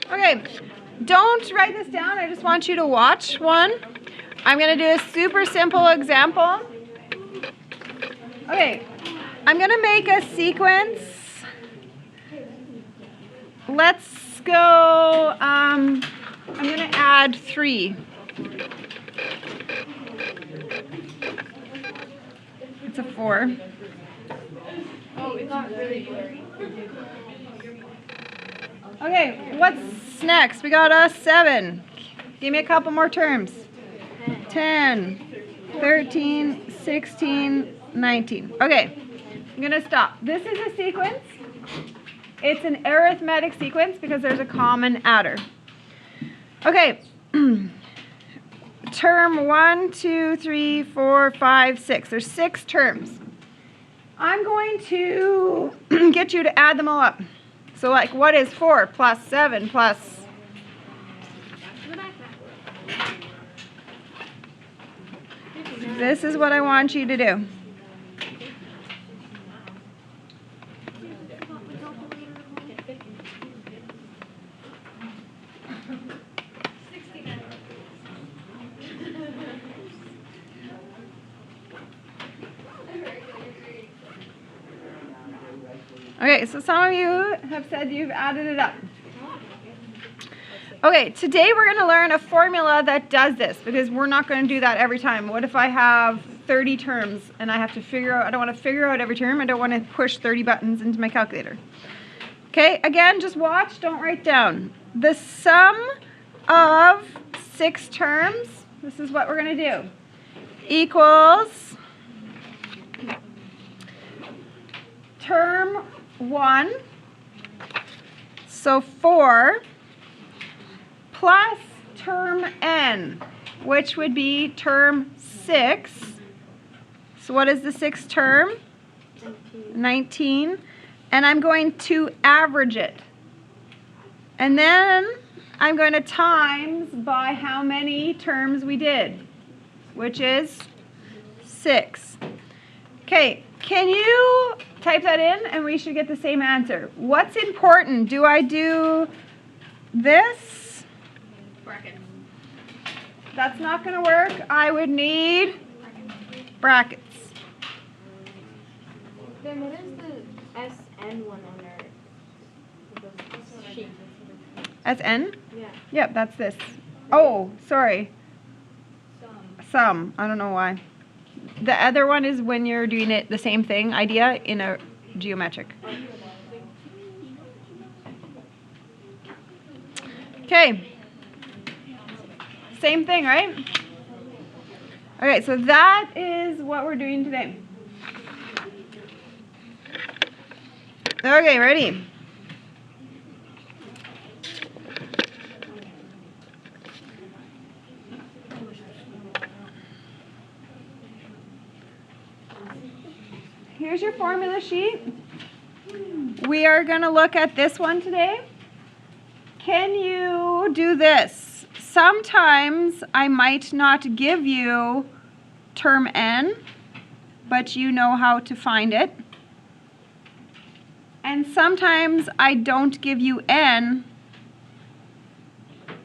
Okay, don't write this down. I just want you to watch one. I'm going to do a super simple example. Okay, I'm going to make a sequence. Let's go, I'm going to add 3. It's a 4. Oh, it's not really blurry. Okay, what's next? We got a 7. Give me a couple more terms. 10, 13, 16, 19. Okay, I'm going to stop. This is a sequence. It's an arithmetic sequence because there's a common adder. Okay, term 1, 2, 3, 4, 5, 6. There's 6 terms. I'm going to get you to add them all up. So like, what is 4 plus 7 plus... This is what I want you to do. Okay, so some of you have said you've added it up. Okay, today we're going to learn a formula that does this because we're not going to do that every time. What if I have 30 terms and I have to figure out, I don't want to figure out every term, I don't want to push 30 buttons into my calculator. Okay, again, just watch, don't write down. The sum of 6 terms, this is what we're going to do, equals term 1, so 4, plus term n, which would be term 6. So what is the 6th term? 19. And I'm going to average it. And then I'm going to times by how many terms we did, which is 6. Okay, can you type that in and we should get the same answer? What's important? Do I do this? Brackets. That's not going to work. I would need brackets. Then what is the SN one on our sheet? SN? Yeah. Yep, that's this. Oh, sorry. Sum. I don't know why. The other one is when you're doing it the same thing, idea, in a geometric. Okay. Same thing, right? Okay, so that is what we're doing today. Okay, ready? Here's your formula sheet. We are going to look at this one today. Can you do this? Sometimes I might not give you term n, but you know how to find it. And sometimes I don't give you n,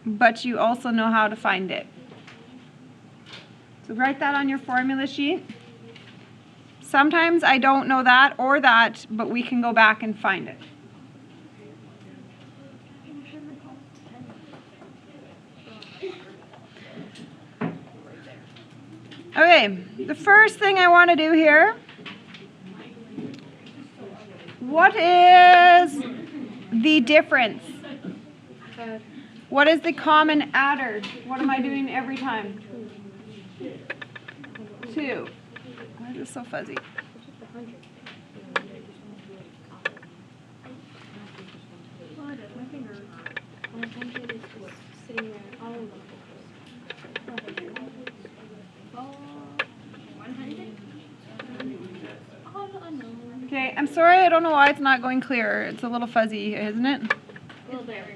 but you also know how to find it. So write that on your formula sheet. Sometimes I don't know that or that, but we can go back and find it. Okay, the first thing I want to do here, what is the difference? What is the common adder? What am I doing every time? 2. Why is this so fuzzy? Okay, I'm sorry, I don't know why it's not going clear. It's a little fuzzy, isn't it? A little bit, yeah.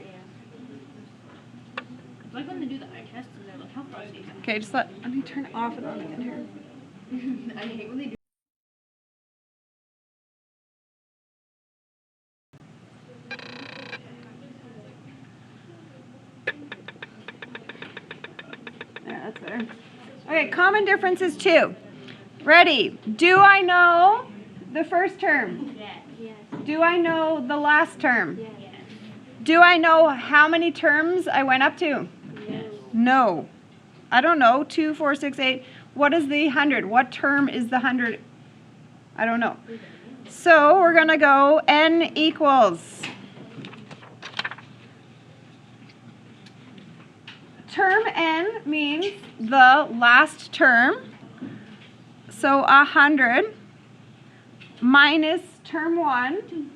It's like when they do the eye test and they're like, how fuzzy? Okay, just let me turn it off and on again here. I hate when they do. better. Okay, common differences 2. Ready? Do I know the first term? Yes. Do I know the last term? Yes. Do I know how many terms I went up to? Yes. No. I don't know. 2, 4, 6, 8. What is the 100? What term is the 100? I don't know. So we're going to go n equals. Term n means the last term. So 100 minus term 1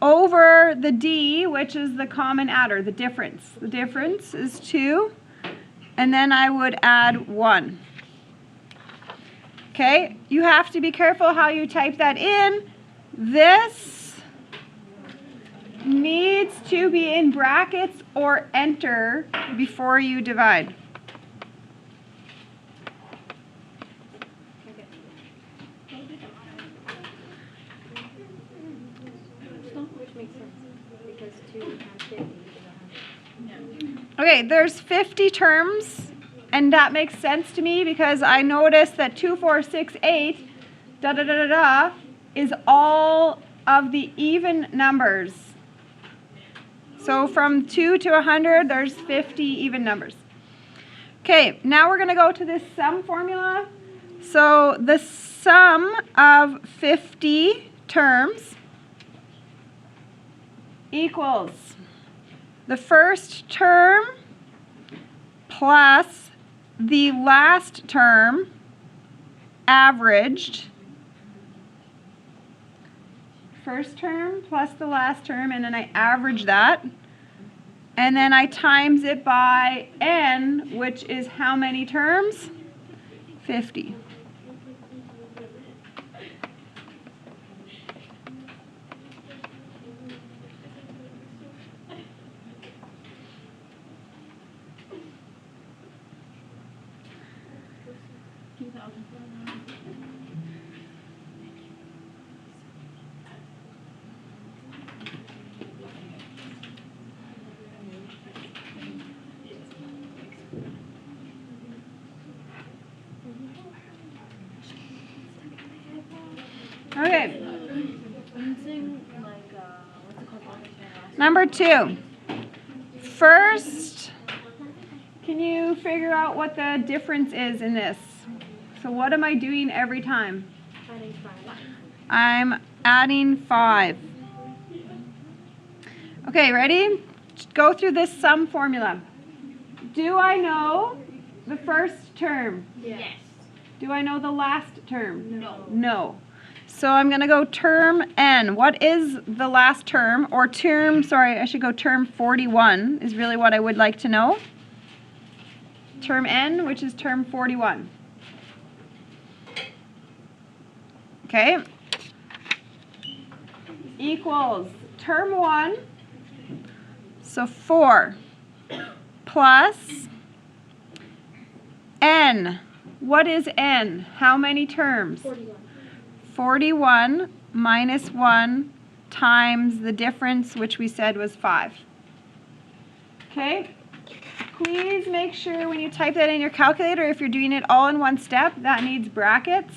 over the d, which is the common adder, the difference. The difference is 2, and then I would add 1. Okay, you have to be careful how you type that in. This needs to be in brackets or enter before you divide. Which makes sense because 2 times 50 is 100. Okay, there's 50 terms, and that makes sense to me because I noticed that 2, 4, 6, 8, da da da da da, is all of the even numbers. So from 2 to 100, there's 50 even numbers. Okay, now we're going to go to this sum formula. So the sum of 50 terms equals the first term plus the last term averaged. First term plus the last term, and then I average that. And then I times it by n, which is how many terms? 50. Okay. Using like what's it called? Number 2. First, can you figure out what the difference is in this? So what am I doing every time? Adding 5. I'm adding 5. Okay, ready? Go through this sum formula. Do I know the first term? Yes. Do I know the last term? No. No. So I'm going to go term n. What is the last term? Or term, sorry, I should go term 41 is really what I would like to know. Term n, which is term 41. Okay. Equals term 1, so 4, plus n. What is n? How many terms? 41. 41 minus 1 times the difference, which we said was 5. Okay? Please make sure when you type that in your calculator, if you're doing it all in one step, that needs brackets.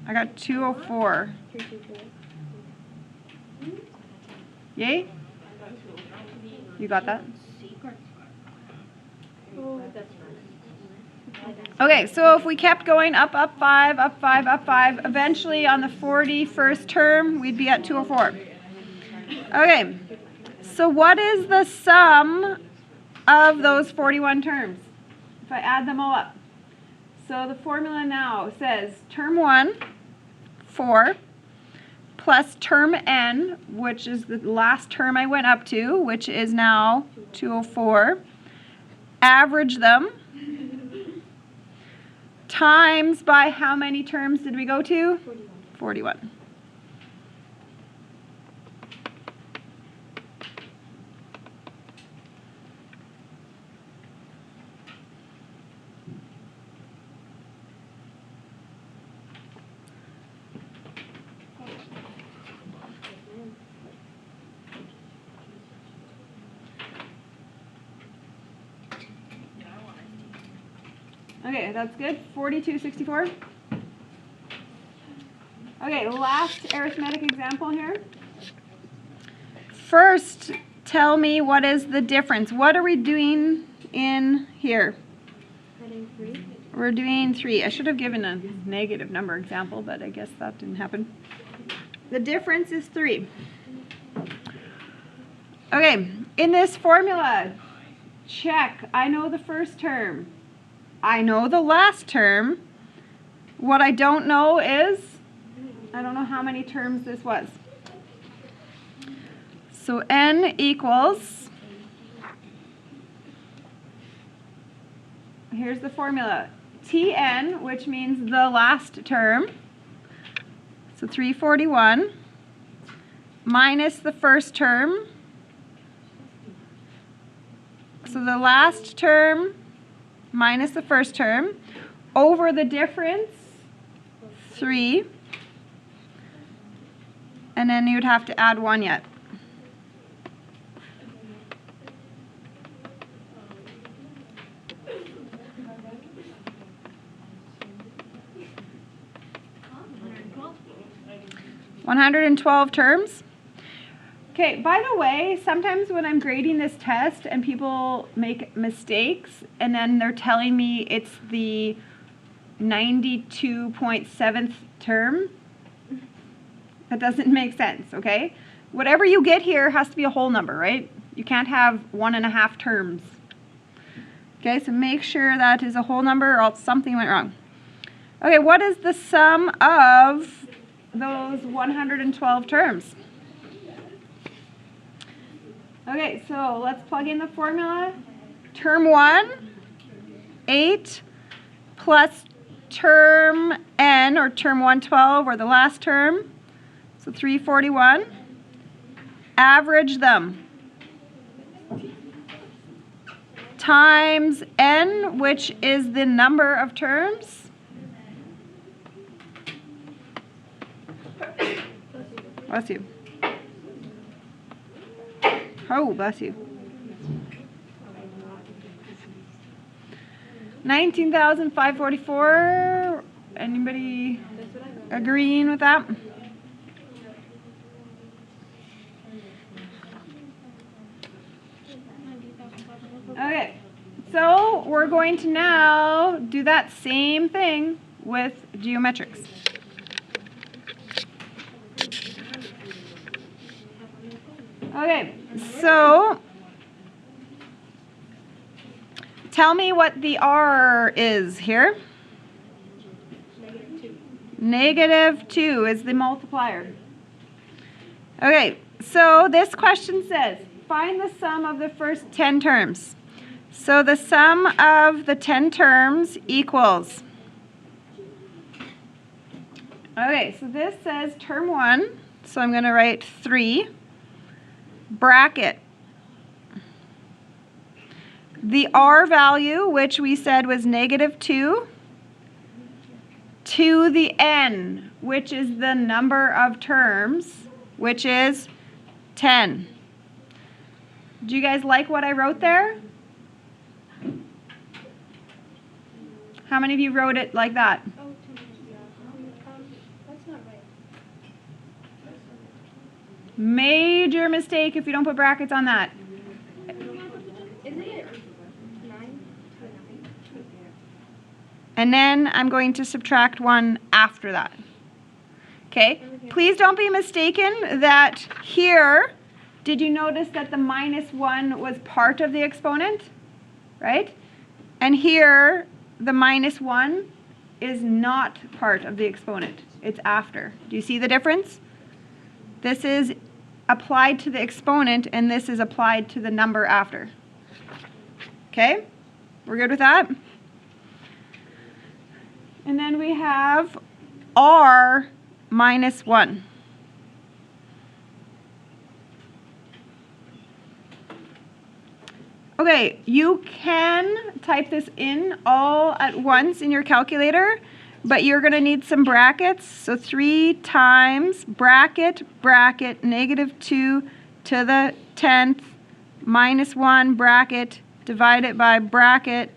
I got 204. 324. Yay? You got that? Oh, that's nice. Okay, so if we kept going up 5, up 5, up 5, eventually on the 41st term, we'd be at 204. Okay, so what is the sum of those 41 terms? If I add them all up. So the formula now says term 1, 4, plus term n, which is the last term I went up to, which is now 204. Average them. Times by how many terms did we go to? 41. Okay, that's good. 4264. Okay, last arithmetic example here. First, tell me what is the difference. What are we doing in here? Adding 3. We're doing 3. I should have given a negative number example, but I guess that didn't happen. The difference is 3. Okay, in this formula, check. I know the first term. I know the last term. What I don't know is, I don't know how many terms this was. So n equals, here's the formula, Tn, which means the last term, so 341, minus the first term, so the last term minus the first term, over the difference, 3, and then you'd have to add 1 yet. $112 terms. Okay, by the way, sometimes when I'm grading this test and people make mistakes and then they're telling me it's the 92.7th term, that doesn't make sense, okay? Whatever you get here has to be a whole number, right? You can't have 1.5 terms. Okay, so make sure that is a whole number or else something went wrong. Okay, what is the sum of those 112 terms? Okay, so let's plug in the formula. Term 1, 8, plus term n, or term 112, or the last term, so 341. Average them. Times n, which is the number of terms. Bless you. Oh, bless you. 19,544. Anybody agreeing with that? Okay, so we're going to now do that same thing with geometrics. Okay, so tell me what the R is here. -2 is the multiplier. Okay, so this question says, find the sum of the first 10 terms. So the sum of the 10 terms equals. Okay, so this says term 1, so I'm going to write 3. Bracket. The R value, which we said was -2, to the n, which is the number of terms, which is 10. Do you guys like what I wrote there? How many of you wrote it like that? Oh, that's not right. Major mistake if you don't put brackets on that. Isn't it 9 to 9? And then I'm going to subtract 1 after that. Okay? Please don't be mistaken that here, did you notice that the -1 was part of the exponent? Right? And here, the -1 is not part of the exponent. It's after. Do you see the difference? This is applied to the exponent, and this is applied to the number after. Okay? We're good with that? And then we have R -1. Okay, you can type this in all at once in your calculator, but you're going to need some brackets. So 3 times bracket, bracket, -2 to the 10th, -1 bracket, divided by bracket,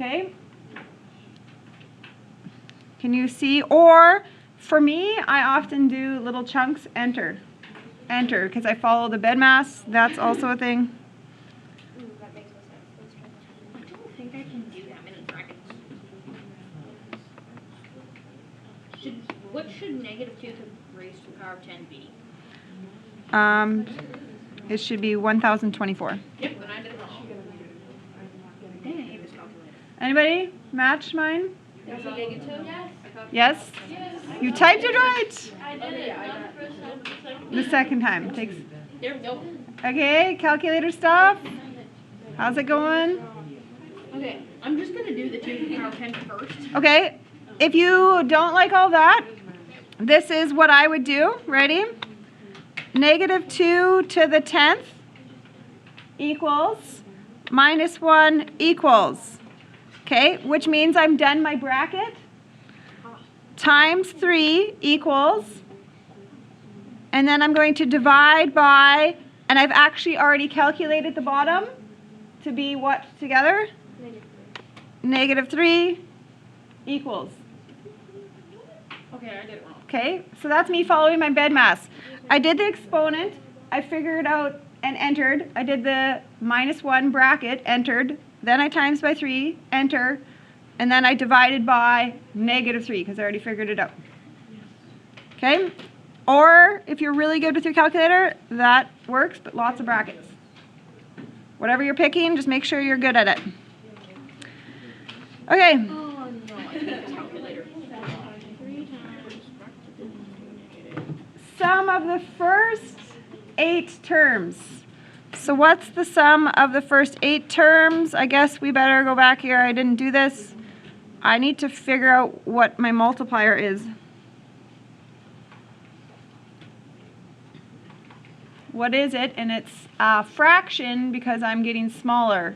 Okay? Can you see? Or for me, I often do little chunks, enter. Enter, because I follow the bed mass. That's also a thing. Ooh, that makes no sense. Let's try that. I don't think I can do that many brackets. What should negative 2 to raised to the power of 10 be? It should be 1024. Yep, and I did it wrong. Dang, I hate this calculator. Anybody match mine? Is it negative 2? Yes? You typed it right. I did it. Not the first time, the second. The second time. Takes. There we go. Okay, calculator stuff. How's it going? Okay, I'm just going to do the 2 to the power of 10 first. Okay, if you don't like all that, this is what I would do. Ready? Negative 2 to the 10th equals minus 1 equals. Okay, which means I'm done my bracket. Times 3 equals. And then I'm going to divide by, and I've actually already calculated the bottom to be what together? Negative 3 equals. Okay, I did it wrong. Okay, so that's me following my bed mass. I did the exponent, I figured out and entered. I did the minus 1 bracket, entered. Then I times by 3, enter. And then I divided by negative 3 because I already figured it out. Okay? Or if you're really good with your calculator, that works, but lots of brackets. Whatever you're picking, just make sure you're good at it. Okay. Oh no, I hate this calculator. 3 times Sum of the first 8 terms. So what's the sum of the first 8 terms? I guess we better go back here. I didn't do this. I need to figure out what my multiplier is. What is it? And it's a fraction because I'm getting smaller.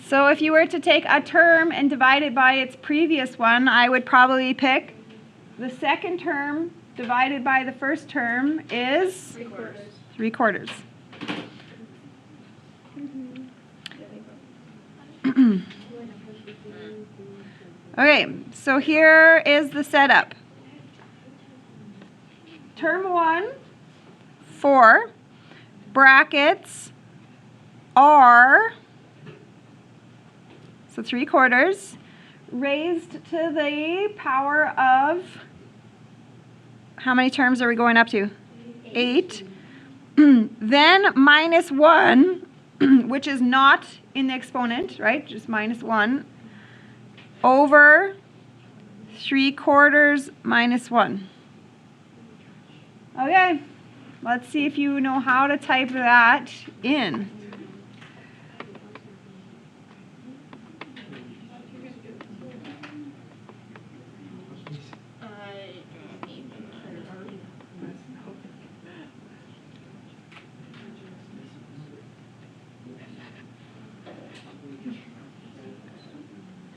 So if you were to take a term and divide it by its previous one, I would probably pick the second term divided by the first term is 3/4. Okay, so here is the setup. Term 1, 4, brackets are, so 3/4, raised to the power of, how many terms are we going up to? 8. Then minus 1, which is not in the exponent, right? Just minus 1, over 3/4 minus 1. Okay, let's see if you know how to type that in.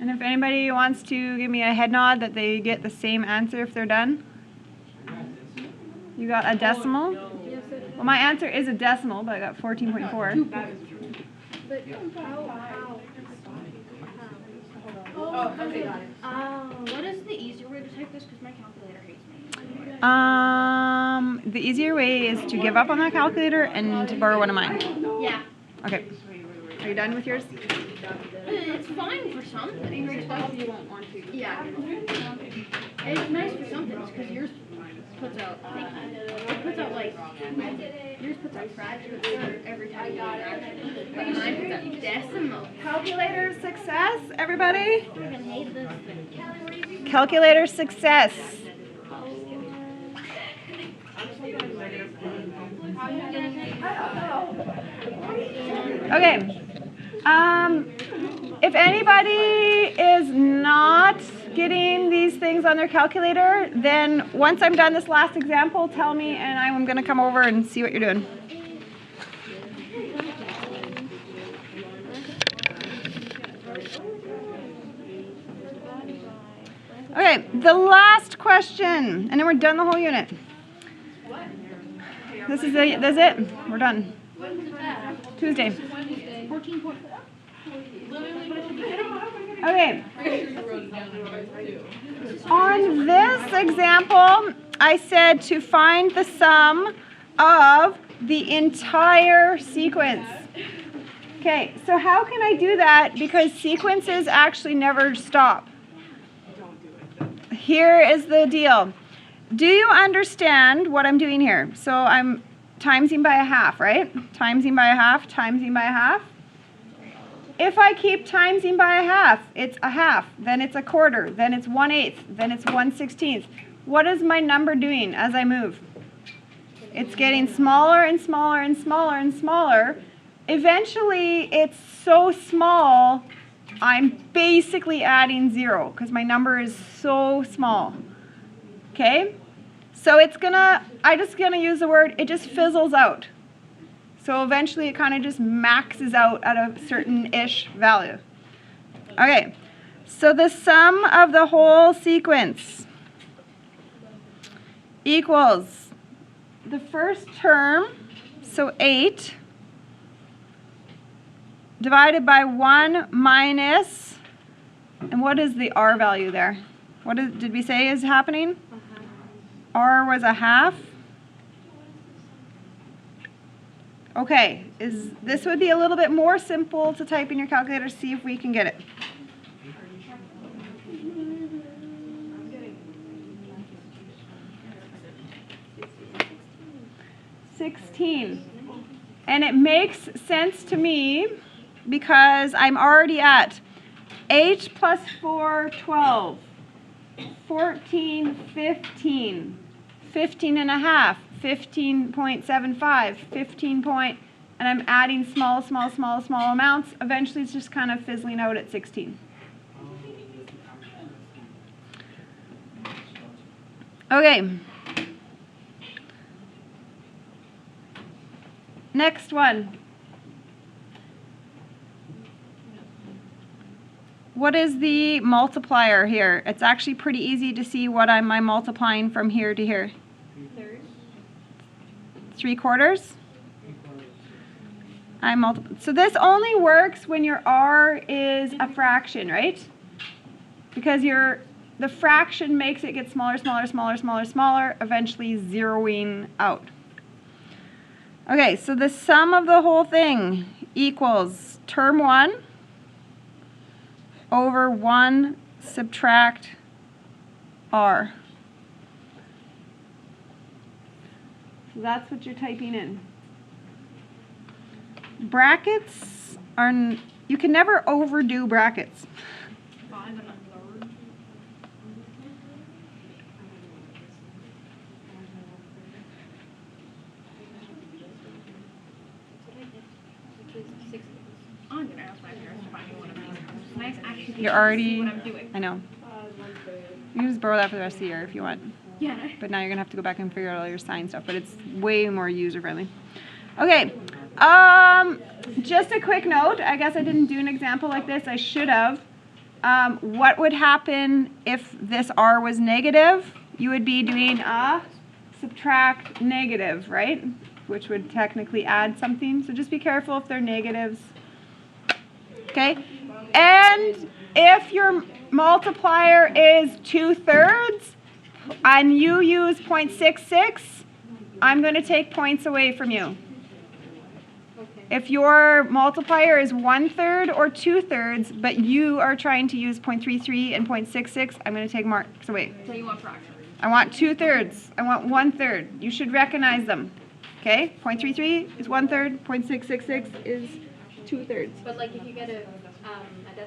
And if anybody wants to give me a head nod that they get the same answer if they're done. You got a decimal? Well, my answer is a decimal, but I got 14.4. But how? What is the easier way to type this? Because my calculator hates me. The easier way is to give up on that calculator and to borrow one of mine. Yeah. Okay. Are you done with yours? It's fine for something. Grade 12 you won't want to. Yeah. It's nice for something because yours puts out, it puts out like, yours puts out fractions every time you do an action. But mine puts out decimal. Calculator success, everybody? I fucking hate this thing. Calculator success. Okay. If anybody is not getting these things on their calculator, then once I'm done this last example, tell me and I'm going to come over and see what you're doing. Okay, the last question, and then we're done the whole unit. That's it. We're done. When's it at? Tuesday. 14.4. Okay. On this example, I said to find the sum of the entire sequence. Okay, so how can I do that? Because sequences actually never stop. Here is the deal. Do you understand what I'm doing here? So I'm timesing by a half, right? Timesing by a half, timesing by a half. If I keep timesing by a half, it's a half, then it's a quarter, then it's 1/8, then it's 1/16. What is my number doing as I move? It's getting smaller and smaller and smaller and smaller. Eventually, it's so small, I'm basically adding 0 because my number is so small. Okay? So I'm just gonna use the word, it just fizzles out. So eventually it kind of just maxes out at a certain-ish value. Okay, so the sum of the whole sequence equals the first term, so 8, divided by 1 minus, and what is the R value there? What did we say is happening? R was a half. Okay, this would be a little bit more simple to type in your calculator, see if we can get it. $16. And it makes sense to me because I'm already at 8 plus 4, 12, 14, 15, 15 and a half, 15.75, 15 point, and I'm adding small amounts. Eventually it's just kind of fizzling out at 16. Okay. Next one. What is the multiplier here? It's actually pretty easy to see what I'm multiplying from here to here. 3/4. So this only works when your R is a fraction, right? Because the fraction makes it get smaller, eventually zeroing out. Okay, so the sum of the whole thing equals term 1 over 1 subtract R. So that's what you're typing in. Brackets are, you can never overdo brackets. 5 and a third. I'm gonna ask my parents to buy me one of these. Nice actually. You're already, What I'm doing. I know. You can just borrow that for the rest of the year if you want. Yeah. But now you're gonna have to go back and figure out all your sign stuff, but it's way more user friendly. Okay, just a quick note, I guess I didn't do an example like this, I should have. What would happen if this R was negative? You would be doing a subtract negative, right? Which would technically add something, so just be careful if they're negatives. Okay, and if your multiplier is 2/3, and you use 0.66, I'm going to take points away from you. If your multiplier is 1/3 or 2/3, but you are trying to use 0.33 and 0.66, I'm going to take marks away. So you want fractions? I want 2/3. I want 1/3. You should recognize them. Okay? 0.33 is 1/3. 0.666 is 2/3. But like if you get a